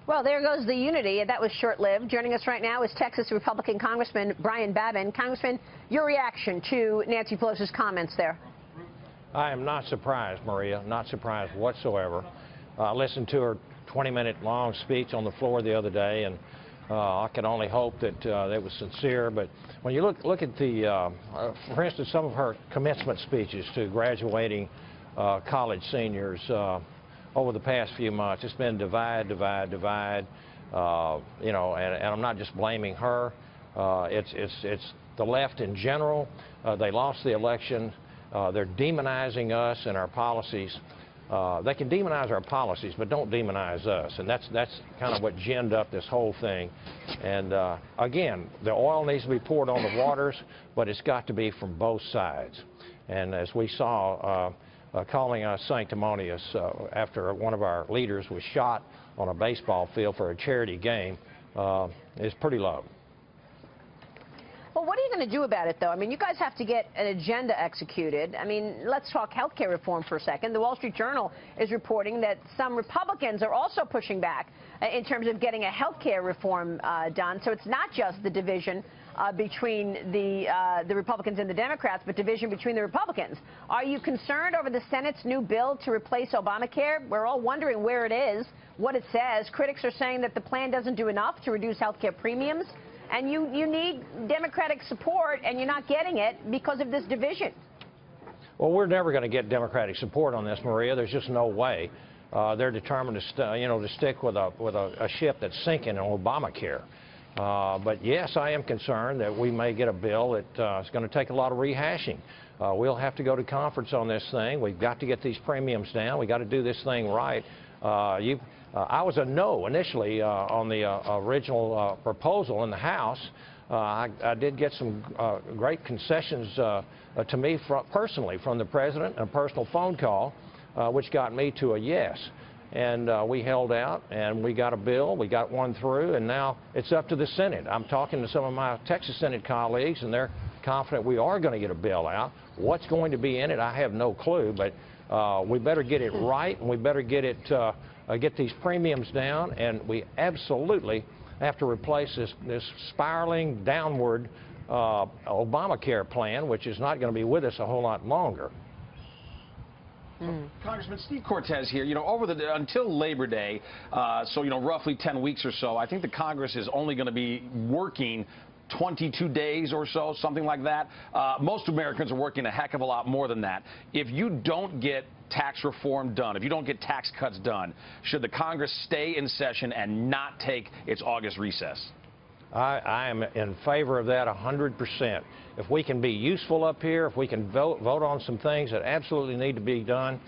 Well, there goes the unity. That was short-lived. Joining us right now is Texas Republican Congressman Brian Babin. Congressman, your reaction to Nancy Pelosi's comments there? I am not surprised, Maria, not surprised whatsoever. I listened to her 20-minute long speech on the floor the other day, and I can only hope that it was sincere. But when you look at the, for instance, some of her commencement speeches to graduating college seniors over the past few months, it's been divide, divide, divide. You know, and I'm not just blaming her. It's the left in general. They lost the election. They're demonizing us and our policies. They can demonize our policies, but don't demonize us. And that's kind of what ginned up this whole thing. And again, the oil needs to be poured on the waters, but it's got to be from both sides. And as we saw, calling us sanctimonious after one of our leaders was shot on a baseball field for a charity game is pretty low. Well, what are you going to do about it, though? I mean, you guys have to get an agenda executed. I mean, let's talk health care reform for a second. The Wall Street Journal is reporting that some Republicans are also pushing back in terms of getting a health care reform done. So it's not just the division between the Republicans and the Democrats, but division between the Republicans. Are you concerned over the Senate's new bill to replace Obamacare? We're all wondering where it is, what it says. Critics are saying that the plan doesn't do enough to reduce health care premiums. And you need Democratic support, and you're not getting it because of this division. Well, we're never going to get Democratic support on this, Maria. There's just no way. They're determined to stick with a ship that's sinking on Obamacare. But yes, I am concerned that we may get a bill that is going to take a lot of rehashing. We'll have to go to conference on this thing. We've got to get these premiums down. We've got to do this thing right. I was a no initially on the original proposal in the House. I did get some great concessions to me personally from the President, a personal phone call, which got me to a yes. And we held out, and we got a bill. We got one through, and now it's up to the Senate. I'm talking to some of my Texas Senate colleagues, and they're confident we are going to get a bill out. What's going to be in it, I have no clue, but we better get it right, and we better get it get these premiums down, and we absolutely have to replace this spiraling downward Obamacare plan, which is not going to be with us a whole lot longer. Congressman Steve Cortez here. You know, until Labor Day, so roughly 10 weeks or so, I think the Congress is only going to be working 22 days or so, something like that. Most Americans are working a heck of a lot more than that. If you don't get tax reform done, if you don't get tax cuts done, should the Congress stay in session and not take its August recess? I am in favor of that 100%. If we can be useful up here, if we can vote on some things that absolutely need to be done,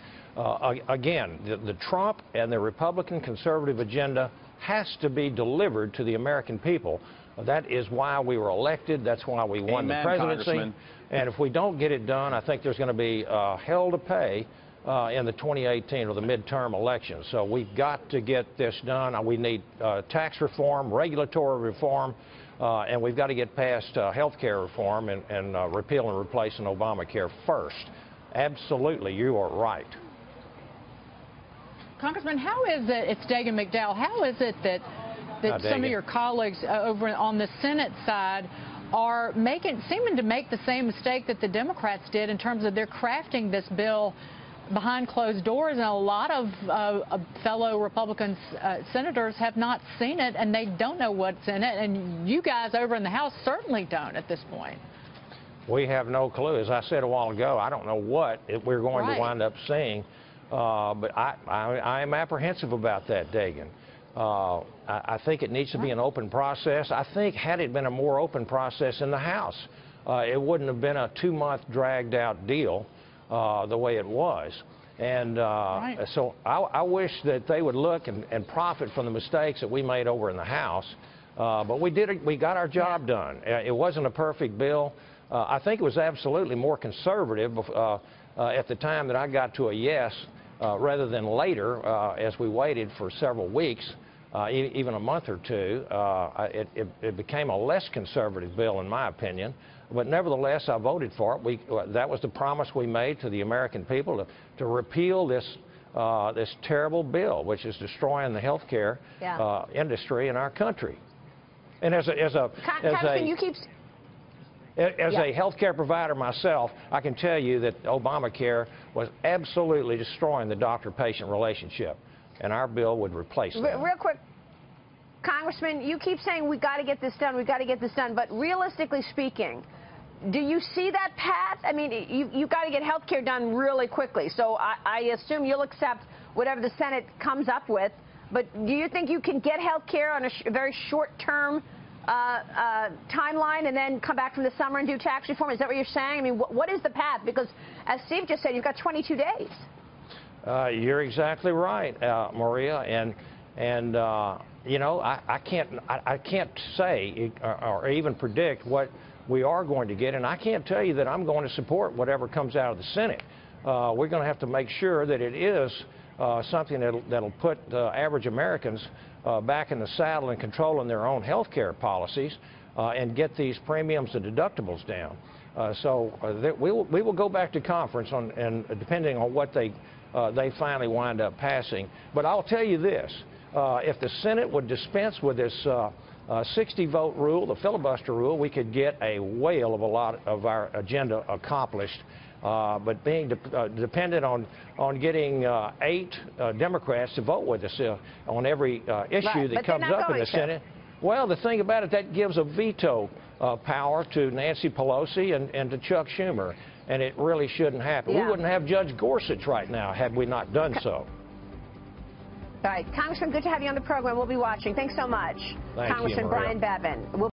again, the Trump and the Republican conservative agenda has to be delivered to the American people. That is why we were elected. That's why we won the presidency. And if we don't get it done, I think there's going to be hell to pay in the 2018 or the midterm elections. So we've got to get this done. We need tax reform, regulatory reform, and we've got to get past health care reform and repeal and replace an Obamacare first. Absolutely, you are right. Congressman, how is it, it's Dagan McDowell, how is it that some of your colleagues over on the Senate side are seeming to make the same mistake that the Democrats did in terms of their crafting this bill behind closed doors, and a lot of fellow Republican senators have not seen it, and they don't know what's in it, and you guys over in the House certainly don't at this point. We have no clue. As I said a while ago, I don't know what we're going to wind up seeing, but I am apprehensive about that, Dagan. I think it needs to be an open process. I think had it been a more open process in the House, it wouldn't have been a 2-month dragged-out deal the way it was. And so I wish that they would look and profit from the mistakes that we made over in the House. But we got our job done. It wasn't a perfect bill. I think it was absolutely more conservative at the time that I got to a yes rather than later as we waited for several weeks. Even a month or two, it became a less conservative bill, in my opinion. But nevertheless, I voted for it. That was the promise we made to the American people to repeal this this terrible bill, which is destroying the healthcare industry in our country. And as a healthcare provider myself, I can tell you that Obamacare was absolutely destroying the doctor-patient relationship, and our bill would replace that. Real quick, Congressman, you keep saying we got to get this done, we got to get this done, but realistically speaking, do you see that path? I mean, you've got to get health care done really quickly, so I assume you'll accept whatever the Senate comes up with, but do you think you can get health care on a very short-term timeline and then come back from the summer and do tax reform? Is that what you're saying? I mean, what is the path? Because as Steve just said, you've got 22 days. You're exactly right, Maria, and you know, I can't say or even predict what we are going to get, and I can't tell you that I'm going to support whatever comes out of the Senate. We're going to have to make sure that it is something that'll put average Americans back in the saddle and controlling their own health care policies and get these premiums and deductibles down. We will go back to conference and depending on what they finally wind up passing. But I'll tell you this, if the Senate would dispense with this 60-vote rule, the filibuster rule, we could get a whale of a lot of our agenda accomplished. But being dependent on getting 8 Democrats to vote with us on every issue that comes up in the Senate, well, the thing about it, that gives a veto power to Nancy Pelosi and to Chuck Schumer, and it really shouldn't happen. We wouldn't have Judge Gorsuch right now had we not done so. All right, Congressman, good to have you on the program. We'll be watching. Thanks so much. Thank Congressman you, Maria. Brian Babin.